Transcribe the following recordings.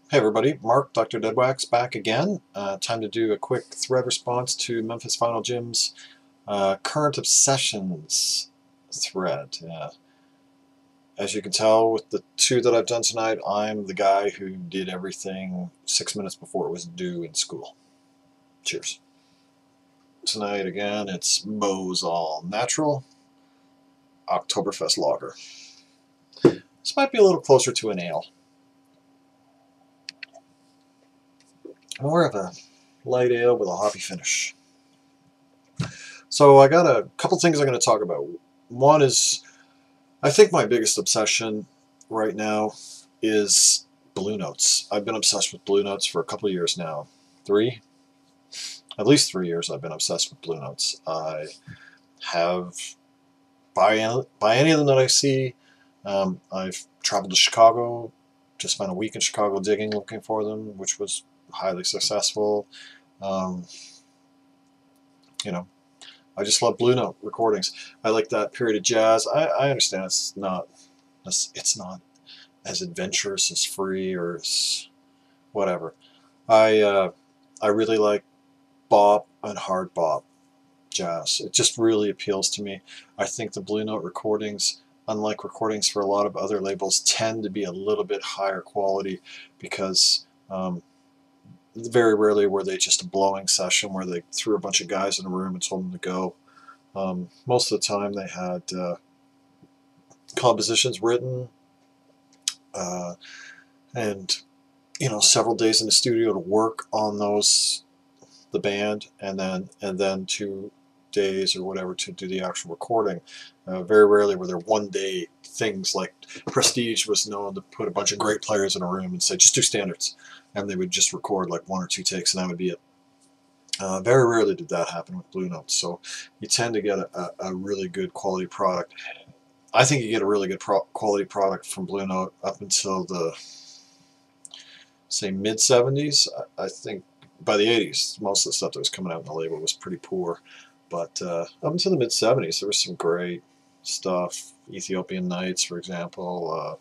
Hey everybody, Mark, DoctorDeadwax back again. Time to do a quick thread response to mphsVinylJim's current obsessions thread. As you can tell with the two that I've done tonight, I'm the guy who did everything 6 minutes before it was due in school. Cheers. Tonight again, it's Moe's All Natural Oktoberfest Lager. This might be a little closer to an ale. More of a light ale with a hoppy finish. So I got a couple things I'm going to talk about. One is, I think my biggest obsession right now is Blue Notes. I've been obsessed with Blue Notes for a couple of years now. At least 3 years I've been obsessed with Blue Notes. I have, buy any of them that I see. I've traveled to Chicago to spend a week in Chicago digging, looking for them, which was highly successful. You know, I just love Blue Note recordings. I like that period of jazz. I understand it's not as adventurous as Free or as whatever. I really like bop and hard bop jazz. It just really appeals to me. I think the Blue Note recordings, unlike recordings for a lot of other labels, tend to be a little bit higher quality because very rarely were they just a blowing session where they threw a bunch of guys in a room and told them to go. Most of the time they had compositions written and several days in the studio to work on those, the band, and then 2 days or whatever to do the actual recording. Very rarely were there one-day things. Like Prestige was known to put a bunch of great players in a room and say, just do standards, and they would just record like 1 or 2 takes and that would be it. Very rarely did that happen with Blue Notes, so you tend to get a really good quality product. I think you get a really good quality product from Blue Note up until the, say, mid-70s. I think by the 80s, most of the stuff that was coming out in the label was pretty poor. But up until the mid-70s, there was some great stuff. Ethiopian Nights, for example.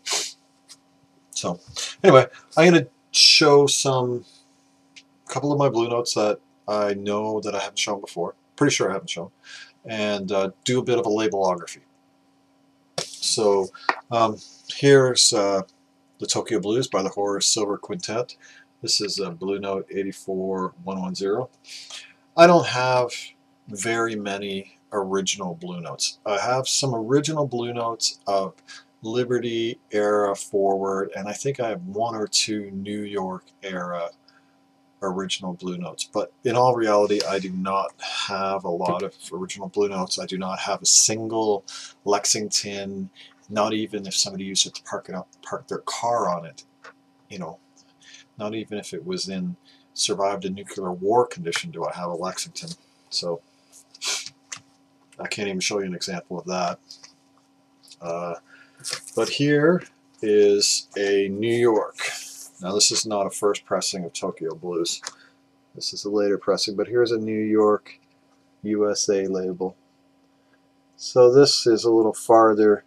So anyway, I'm going to show a couple of my Blue Notes that I know that I haven't shown before. Pretty sure I haven't shown. And do a bit of a labelography. So here's the Tokyo Blues by the Horace Silver Quintet. This is a Blue Note 84110. I don't have very many original Blue Notes. I have some original Blue Notes of Liberty era forward, and I think I have 1 or 2 New York era original Blue Notes. But in all reality, I do not have a lot of original Blue Notes. I do not have a single Lexington, not even if somebody used it to park their car on it, not even if it was in survived a nuclear war condition do I have a Lexington. So I can't even show you an example of that. But here is a New York. Now this is not a first pressing of Tokyo Blues. This is a later pressing, but here's a New York USA label. So this is a little farther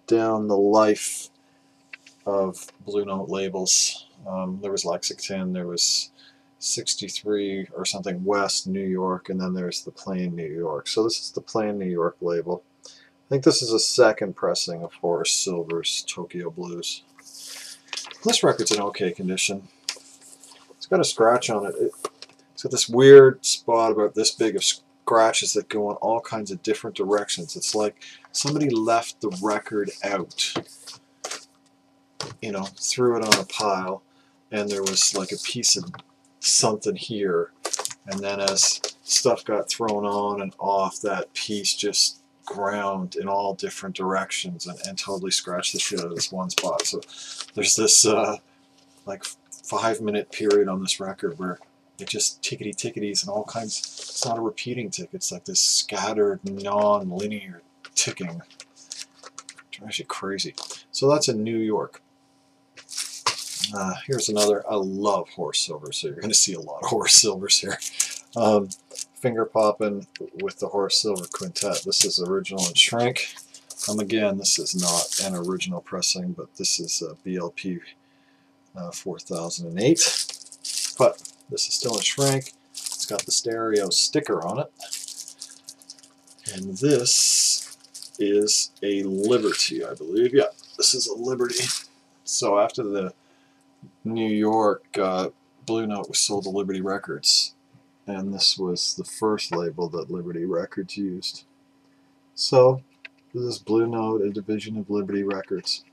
down the life of Blue Note labels. There was Lexington, there was 63 or something West New York, and then there's the plain New York. So this is the plain New York label. I think this is a second pressing of Horace Silver's Tokyo Blues. This record's in okay condition. It's got a scratch on it. It's got this weird spot about this big of scratches that go in all kinds of different directions. It's like somebody left the record out, threw it on a pile, and there was like a piece of something here, and then as stuff got thrown on and off, that piece just ground in all different directions and totally scratched the shit out of this one spot. So there's this like 5-minute period on this record where it just tickety-ticketies and all kinds. It's not a repeating tick, it's like this scattered non-linear ticking. It drives you crazy. So that's in New York. Here's another. I love Horace Silver, so you're going to see a lot of Horace Silvers here. Finger popping with the Horace Silver Quintet. This is original in shrink. Again, this is not an original pressing, but this is a BLP 4008. But this is still in shrink. It's got the stereo sticker on it. And this is a Liberty, I believe. Yeah, this is a Liberty. So after the New York Blue Note was sold to Liberty Records, and this was the first label that Liberty Records used. So this is Blue Note, a division of Liberty Records.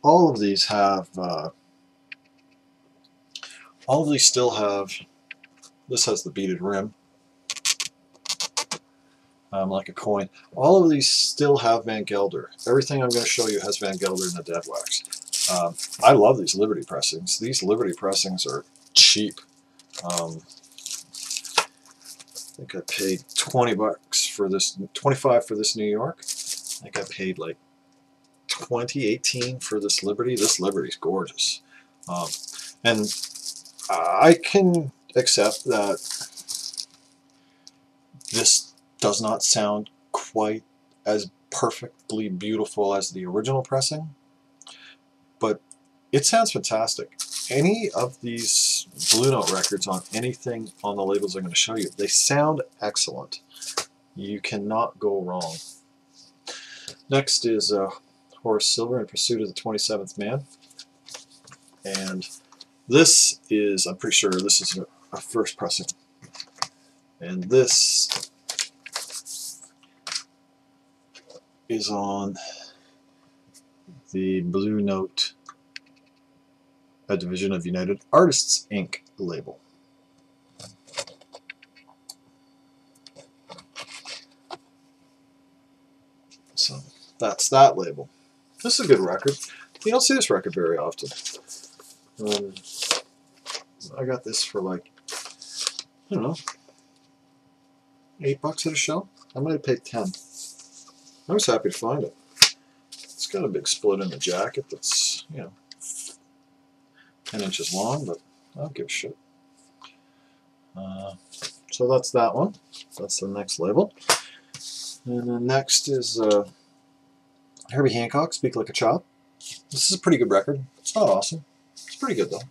All of these have, all of these still have, this has the beaded rim, like a coin. All of these still have Van Gelder. Everything I'm going to show you has Van Gelder and the Deadwax. I love these Liberty pressings. These Liberty pressings are cheap. I think I paid $20 for this, $25 for this New York. I think I paid like $18 for this Liberty. This Liberty's gorgeous. And I can accept that this does not sound quite as perfectly beautiful as the original pressing, but it sounds fantastic. Any of these Blue Note records on anything on the labels I'm going to show you, they sound excellent. You cannot go wrong. Next is Horace Silver, In Pursuit of the 27th Man. And this is, I'm pretty sure this is a first pressing. And this is on the Blue Note, a division of United Artists Inc. label. So that's that label. This is a good record. You don't see this record very often. I got this for like, I don't know, $8 at a show. I might have paid 10. I was happy to find it. It's got a big split in the jacket that's, you know, 10 inches long, but I don't give a shit. So that's that one. That's the next label. And then next is Herbie Hancock, Speak Like a Child. This is a pretty good record. It's not awesome. It's pretty good though.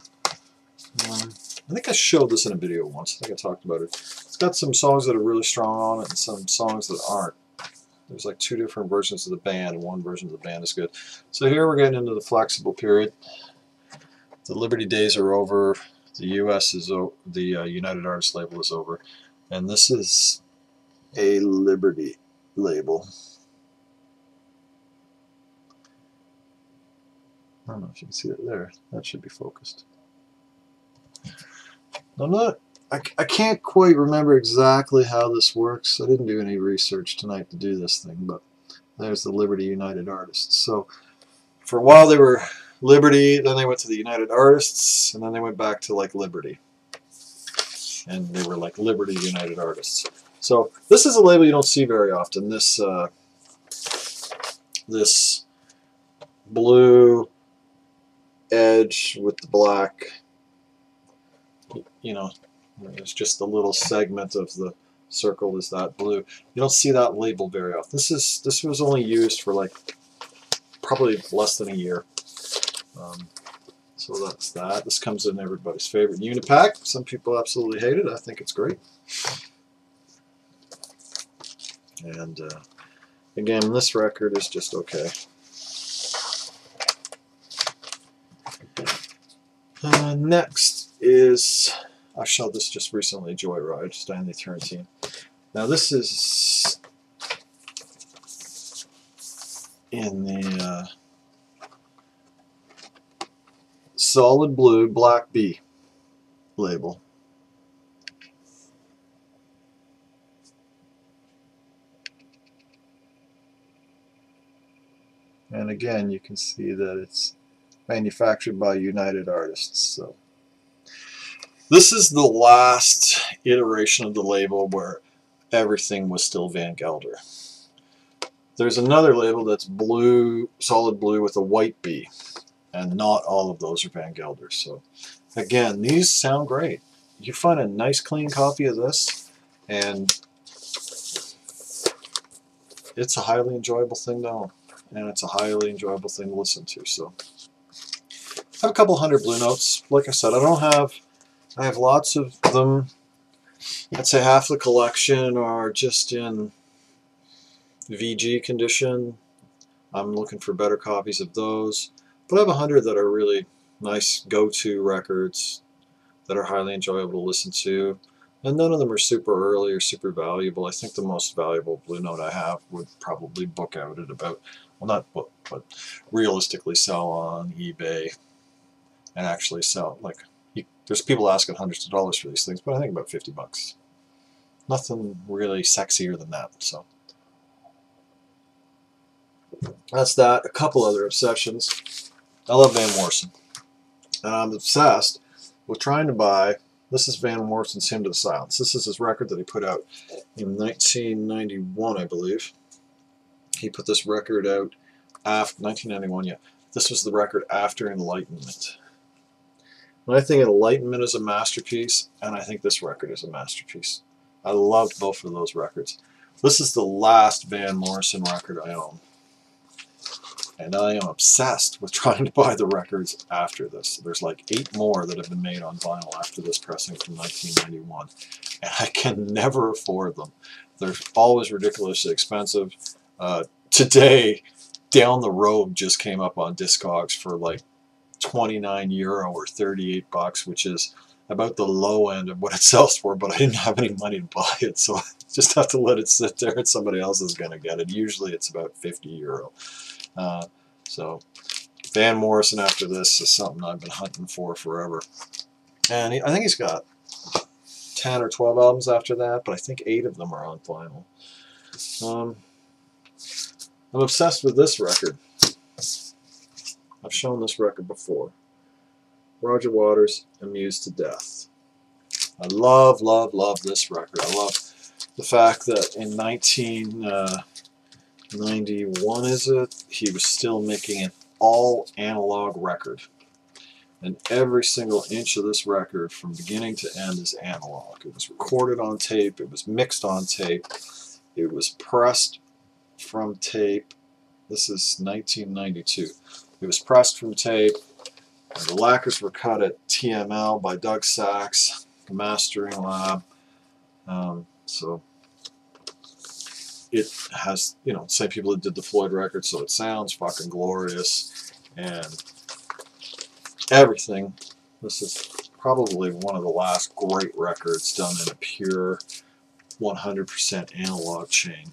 I think I showed this in a video once. I think I talked about it. It's got some songs that are really strong on it and some songs that aren't. There's like 2 different versions of the band, and one version of the band is good. So here we're getting into the flexible period. The Liberty days are over. The US is over. The United Artists label is over. And this is a Liberty label. I don't know if you can see it there. That should be focused. I can't quite remember exactly how this works. I didn't do any research tonight to do this thing, but there's the Liberty United Artists. So for a while they were Liberty, then they went to the United Artists, and then they went back to like Liberty. And they were like Liberty United Artists. So this is a label you don't see very often. This this blue edge with the black, you know, there's just a little segment of the circle is that blue. You don't see that label very often. This was only used for like probably less than a year. So that's that. This comes in everybody's favorite Unipack. Some people absolutely hate it. I think it's great. And again, this record is just okay. Next is, I showed this just recently, Joyride, Stanley Turrentine. Now this is in the solid blue black B label. And again, you can see that it's manufactured by United Artists. So this is the last iteration of the label where everything was still Van Gelder. There's another label that's blue, solid blue with a white B, and not all of those are Van Gelder. So again, these sound great. You find a nice clean copy of this, and it's a highly enjoyable thing to own, and it's a highly enjoyable thing to listen to. So have a couple hundred Blue Notes. Like I said, I have lots of them. I'd say half the collection are just in VG condition. I'm looking for better copies of those. But I have 100 that are really nice go-to records that are highly enjoyable to listen to. And none of them are super early or super valuable. I think the most valuable Blue Note I have would probably book out at about, well, not book, but realistically sell on eBay and actually sell. Like, there's people asking hundreds of dollars for these things, but I think about 50 bucks. Nothing really sexier than that. So that's that. A couple other obsessions. I love Van Morrison. And I'm obsessed with trying to buy, this is Van Morrison's Hymn to the Silence. This is his record that he put out in 1991, I believe. He put this record out after 1991, yeah. This was the record after Enlightenment. And I think Enlightenment is a masterpiece, and I think this record is a masterpiece. I loved both of those records. This is the last Van Morrison record I own. And I am obsessed with trying to buy the records after this. There's like 8 more that have been made on vinyl after this pressing from 1991. And I can never afford them. They're always ridiculously expensive. Today, Down the Road just came up on Discogs for like €29 or 38 bucks, which is about the low end of what it sells for, but I didn't have any money to buy it, so I just have to let it sit there and somebody else is going to get it. Usually it's about €50. So Van Morrison after this is something I've been hunting for forever. And I think he's got 10 or 12 albums after that, but I think 8 of them are on vinyl. I'm obsessed with this record. I've shown this record before. Roger Waters, Amused to Death. I love, love, love this record. I love the fact that in 1991, is it? He was still making an all analog record. And every single inch of this record from beginning to end is analog. It was recorded on tape, it was mixed on tape, it was pressed from tape. This is 1992. It was pressed from tape, and the lacquers were cut at TML by Doug Sachs, the mastering lab. So it has, you know, same people that did the Floyd record, so it sounds fucking glorious and everything. This is probably one of the last great records done in a pure 100% analog chain.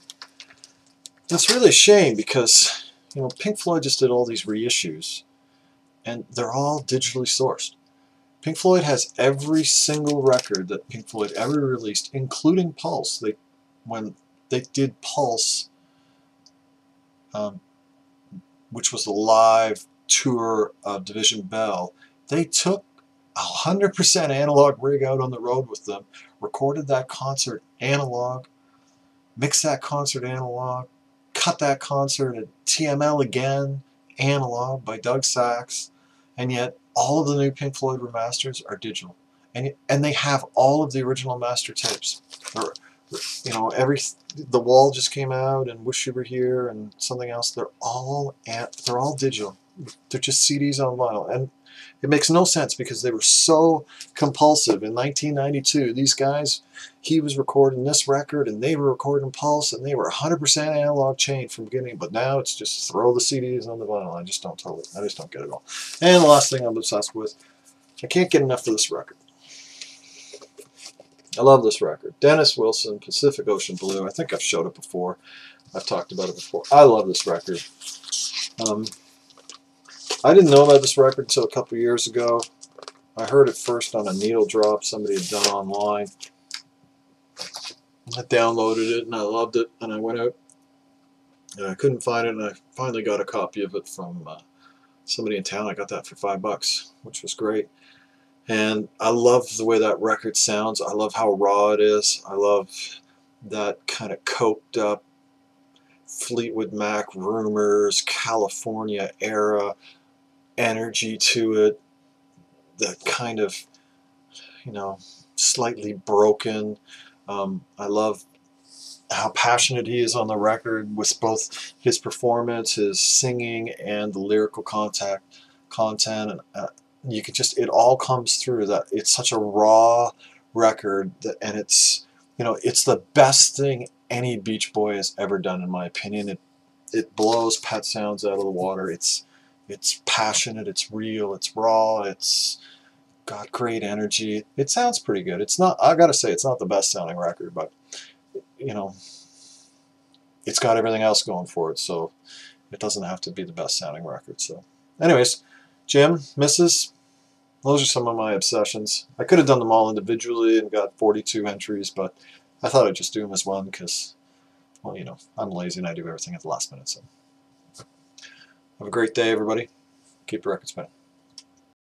It's really a shame because, you know, Pink Floyd just did all these reissues and they're all digitally sourced. Pink Floyd has every single record that Pink Floyd ever released, including Pulse. When they did Pulse, which was the live tour of Division Bell, they took 100% analog rig out on the road with them, recorded that concert analog, mixed that concert analog, cut that concert at TML again, analog by Doug Sachs, and yet all of the new Pink Floyd remasters are digital, and they have all of the original master tapes. You know, The Wall just came out, and Wish You Were Here, and something else. They're all digital. They're just CDs on vinyl, and it makes no sense because they were so compulsive. In 1992, these guys, he was recording this record, and they were recording Pulse, and they were 100% analog chain from beginning. But now it's just throw the CDs on the vinyl. I just don't get it all. And the last thing I'm obsessed with, I can't get enough of this record. I love this record. Dennis Wilson, Pacific Ocean Blue. I think I've showed it before. I've talked about it before. I love this record. I didn't know about this record until a couple years ago. I heard it first on a needle drop somebody had done online. I downloaded it and I loved it, and I went out and I couldn't find it, and I finally got a copy of it from somebody in town. I got that for $5, which was great. And I love the way that record sounds. I love how raw it is. I love that kind of coked up Fleetwood Mac, Rumors, California era energy to it. That kind of, you know, slightly broken. I love how passionate he is on the record with both his performance, his singing, and the lyrical content content, and you can just, it all comes through. That it's such a raw record, that, and it's, you know, it's the best thing any Beach Boy has ever done, in my opinion. It blows Pet Sounds out of the water. It's passionate, it's real, it's raw, it's got great energy. It sounds pretty good. It's not, I gotta say, it's not the best sounding record, but you know, it's got everything else going for it, so it doesn't have to be the best sounding record. So anyways, Jim, Mrs., those are some of my obsessions. I could have done them all individually and got 42 entries, but I thought I'd just do them as one because, well, you know, I'm lazy and I do everything at the last minute. So have a great day, everybody. Keep your records spinning.